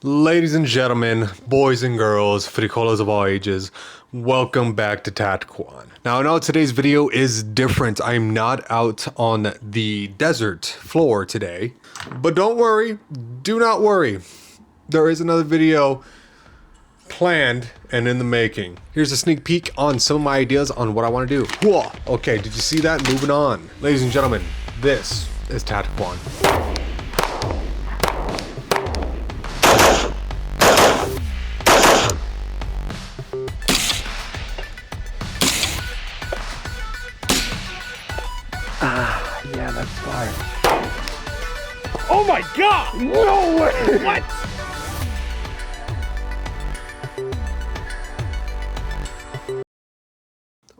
Ladies and gentlemen, boys and girls, frijoles of all ages, welcome back to Tatquan. Now I know today's video is different. I'm not out on the desert floor today, but don't worry, do not worry. There is another video planned and in the making. Here's a sneak peek on some of my ideas on what I want to do. Whoa. Okay, did you see that? Moving on. Ladies and gentlemen, this is Tatquan. Yeah, that's fire. Oh my god! No way! What?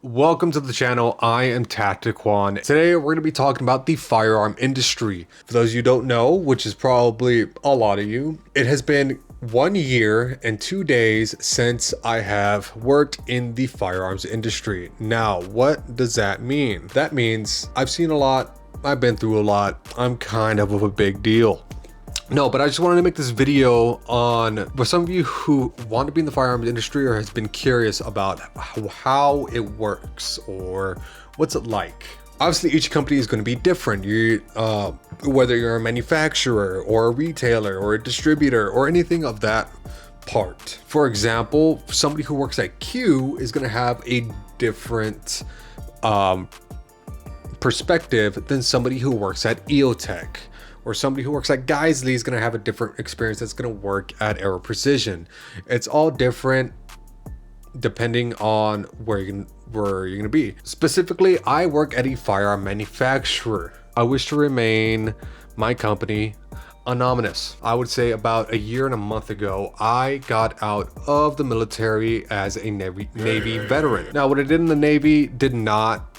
Welcome to the channel. I am Tatquan. Today we're going to be talking about the firearm industry. For those of you who don't know, which is probably a lot of you, it has been 1 year and 2 days since I have worked in the firearms industry. Now, what does that mean? That means I've seen a lot, I've been through a lot, I'm kind of a big deal. No, but I just wanted to make this video on, for some of you who want to be in the firearms industry or has been curious about how it works or what's it like. Obviously, each company is going to be different. Whether you're a manufacturer or a retailer or a distributor or anything of that part. For example, somebody who works at Q is going to have a different perspective than somebody who works at EOTech. Or somebody who works at Geisley is going to have a different experience that's going to work at Aero Precision. It's all different depending on where you're going to be. Specifically, I work at a firearm manufacturer. I wish to remain my company anonymous. I would say about a year and a month ago, I got out of the military as a Navy veteran. Now, what I did in the Navy did not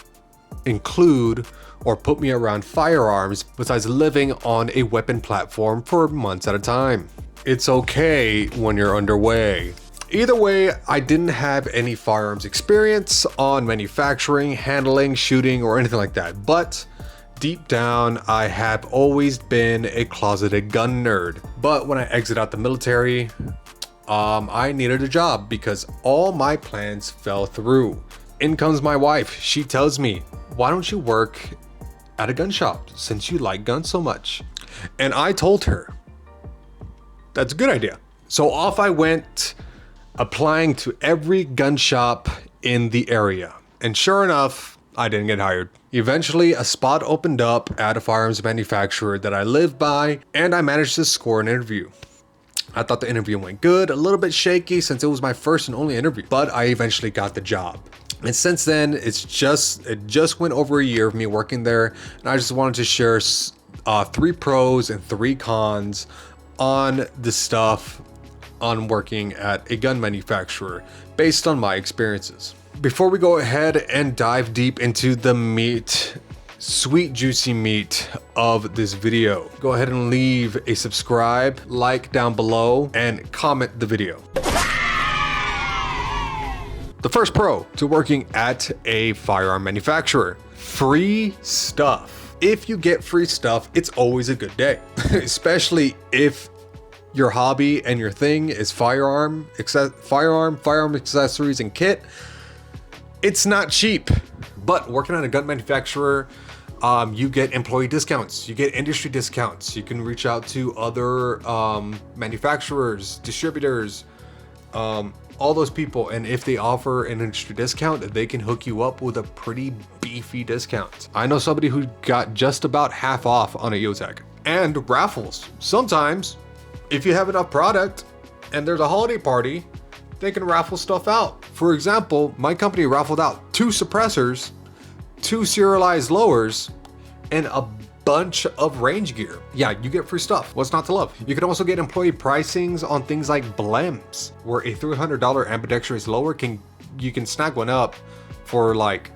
include or put me around firearms besides living on a weapon platform for months at a time. It's okay when you're underway. Either way, I didn't have any firearms experience on manufacturing, handling, shooting, or anything like that. But deep down, I have always been a closeted gun nerd. But when I exit out the military, I needed a job because all my plans fell through. In comes my wife. She tells me, why don't you work at a gun shop since you like guns so much? And I told her, that's a good idea. So off I went, applying to every gun shop in the area. And sure enough, I didn't get hired. Eventually, a spot opened up at a firearms manufacturer that I live by, and I managed to score an interview. I thought the interview went good, a little bit shaky since it was my first and only interview, but I eventually got the job. And since then, it just went over a year of me working there, and I just wanted to share 3 pros and 3 cons on the stuff on working at a gun manufacturer based on my experiences. Before we go ahead and dive deep into the meat, sweet juicy meat of this video, go ahead and leave a subscribe, like down below, and comment the video. The first pro to working at a firearm manufacturer: free stuff. If you get free stuff, it's always a good day, especially if your hobby and your thing is firearm accessories and kit. It's not cheap, but working at a gun manufacturer, you get employee discounts, you get industry discounts. You can reach out to other manufacturers, distributors, all those people, and if they offer an industry discount, they can hook you up with a pretty beefy discount. I know somebody who got just about half off on a EOTech. And raffles. Sometimes, if you have enough product and there's a holiday party, they can raffle stuff out. For example, my company raffled out 2 suppressors, 2 serialized lowers, and a bunch of range gear. Yeah, you get free stuff. What's not to love? You can also get employee pricings on things like blems, where a $300 ambidextrous lower you can snag one up for like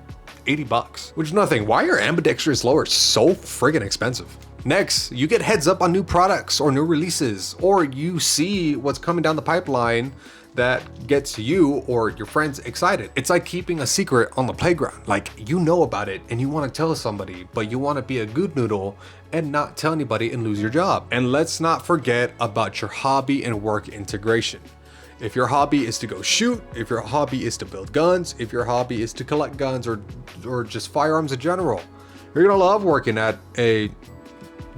$80, which is nothing. Why are ambidextrous lowers so friggin' expensive? Next, you get heads up on new products or new releases, or you see what's coming down the pipeline that gets you or your friends excited. It's like keeping a secret on the playground. Like, you know about it and you want to tell somebody, but you want to be a good noodle and not tell anybody and lose your job. And let's not forget about your hobby and work integration. If your hobby is to go shoot, if your hobby is to build guns, if your hobby is to collect guns or just firearms in general, you're gonna love working at a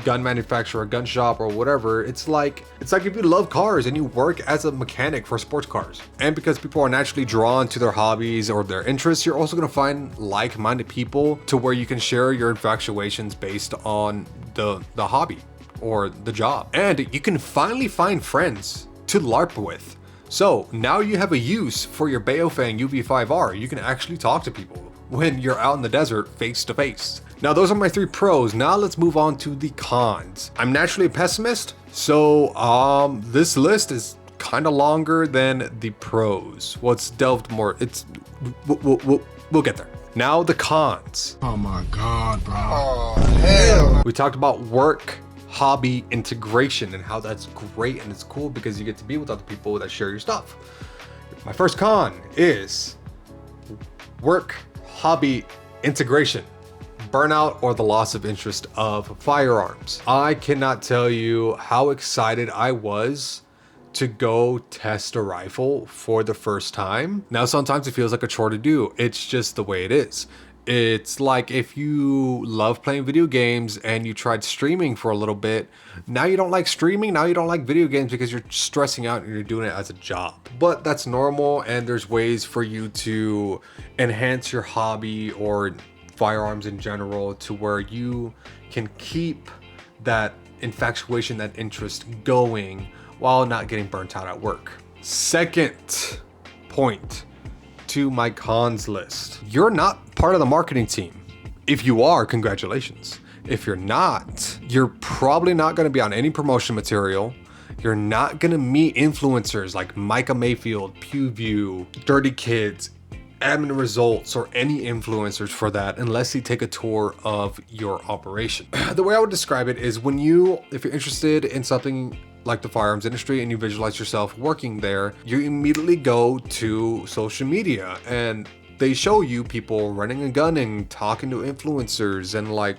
gun manufacturer, gun shop, or whatever. It's like if you love cars and you work as a mechanic for sports cars. And because people are naturally drawn to their hobbies or their interests, you're also gonna find like-minded people to where you can share your infatuations based on the hobby or the job. And you can finally find friends to LARP with. So now you have a use for your Baofeng UV5R. You can actually talk to people when you're out in the desert face to face. Now those are my 3 pros. Now let's move on to the cons. I'm naturally a pessimist, so this list is kind of longer than the pros. Let's delve more. We'll get there. Now the cons. Oh my God, bro. Oh hell. We talked about work hobby integration and how that's great and it's cool because you get to be with other people that share your stuff. My first con is work hobby integration, burnout, or the loss of interest of firearms. I cannot tell you how excited I was to go test a rifle for the first time. Now sometimes it feels like a chore to do. It's just the way it is. It's like if you love playing video games and you tried streaming for a little bit, now you don't like streaming, now you don't like video games because you're stressing out and you're doing it as a job. But that's normal, and there's ways for you to enhance your hobby or firearms in general to where you can keep that infatuation, that interest going while not getting burnt out at work. Second point to my cons list. You're not part of the marketing team. If you are, congratulations. If you're not, you're probably not going to be on any promotion material. You're not going to meet influencers like Micah Mayfield, PewView, Dirty Kids, Admin Results, or any influencers for that unless you take a tour of your operation. The way I would describe it is if you're interested in something like the firearms industry and you visualize yourself working there, you immediately go to social media and they show you people running and gunning, talking to influencers and like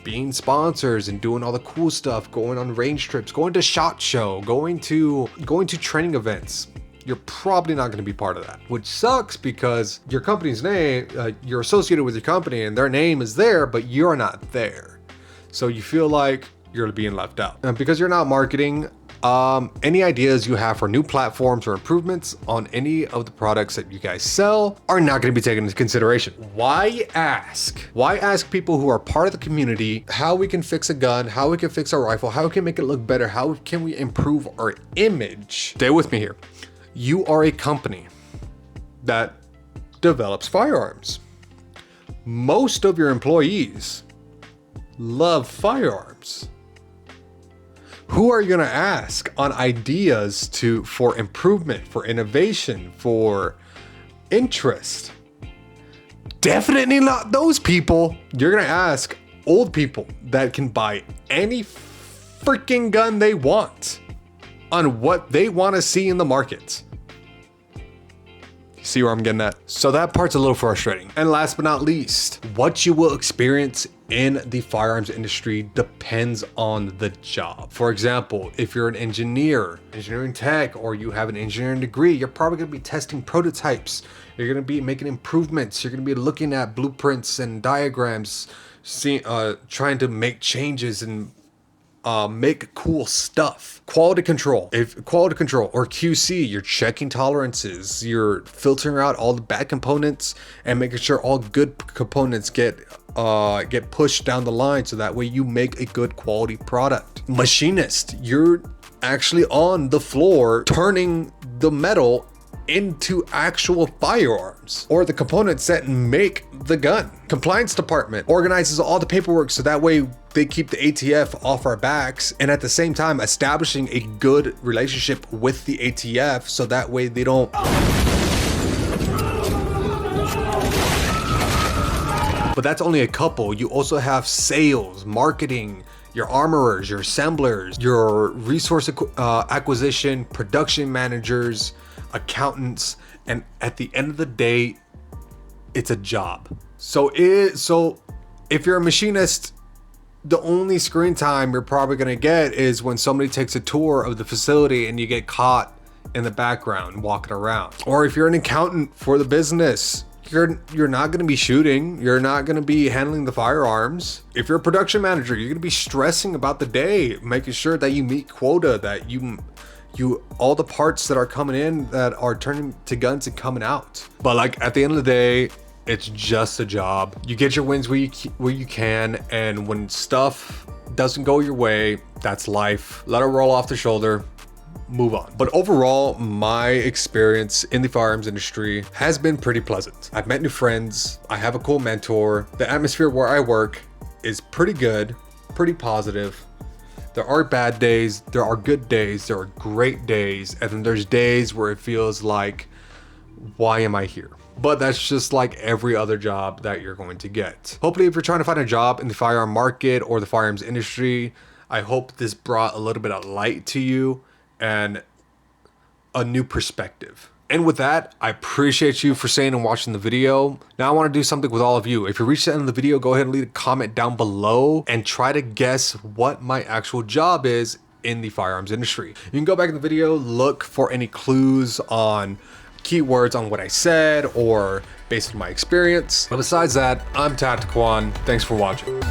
being sponsors and doing all the cool stuff, going on range trips, going to SHOT Show, going to training events. You're probably not going to be part of that, which sucks because your company's name, you're associated with your company and their name is there, but you're not there. So you feel like you're being left out. And because you're not marketing, any ideas you have for new platforms or improvements on any of the products that you guys sell are not going to be taken into consideration. Why ask? Why ask people who are part of the community how we can fix a gun, how we can fix a rifle, how we can make it look better, how can we improve our image? Stay with me here. You are a company that develops firearms. Most of your employees love firearms. Who are you going to ask on ideas for improvement, for innovation, for interest? Definitely not those people. You're going to ask old people that can buy any freaking gun they want on what they want to see in the market. See where I'm getting at? So that part's a little frustrating. And last but not least, what you will experience in the firearms industry depends on the job. For example, if you're an engineering tech, or you have an engineering degree, you're probably going to be testing prototypes. You're going to be making improvements. You're going to be looking at blueprints and diagrams, trying to make changes and make cool stuff. Quality control or QC, you're checking tolerances, you're filtering out all the bad components and making sure all good components get pushed down the line so that way you make a good quality product. Machinist, you're actually on the floor turning the metal into actual firearms or the components that make the gun. Compliance department organizes all the paperwork so that way they keep the ATF off our backs, and at the same time establishing a good relationship with the ATF so that way they don't But that's only a couple. You also have sales, marketing, your armorers, your assemblers, your resource acquisition, production managers, accountants, and at the end of the day, it's a job. So if you're a machinist, the only screen time you're probably gonna get is when somebody takes a tour of the facility and you get caught in the background walking around. Or if you're an accountant for the business, you're not gonna be shooting, you're not gonna be handling the firearms. If you're a production manager, you're gonna be stressing about the day, making sure that you meet quota, that you all the parts that are coming in that are turning to guns and coming out. But like at the end of the day, it's just a job. You get your wins where you can, and when stuff doesn't go your way, that's life. Let it roll off the shoulder, move on. But overall, my experience in the firearms industry has been pretty pleasant. I've met new friends, I have a cool mentor. The atmosphere where I work is pretty good, pretty positive. There are bad days, there are good days, there are great days, and then there's days where it feels like, why am I here? But that's just like every other job that you're going to get. Hopefully, if you're trying to find a job in the firearm market or the firearms industry, I hope this brought a little bit of light to you and a new perspective. And with that, I appreciate you for staying and watching the video. Now I want to do something with all of you. If you reach the end of the video, go ahead and leave a comment down below and try to guess what my actual job is in the firearms industry. You can go back in the video, look for any clues on keywords on what I said or based on my experience. But besides that, I'm Tactiquan. Thanks for watching.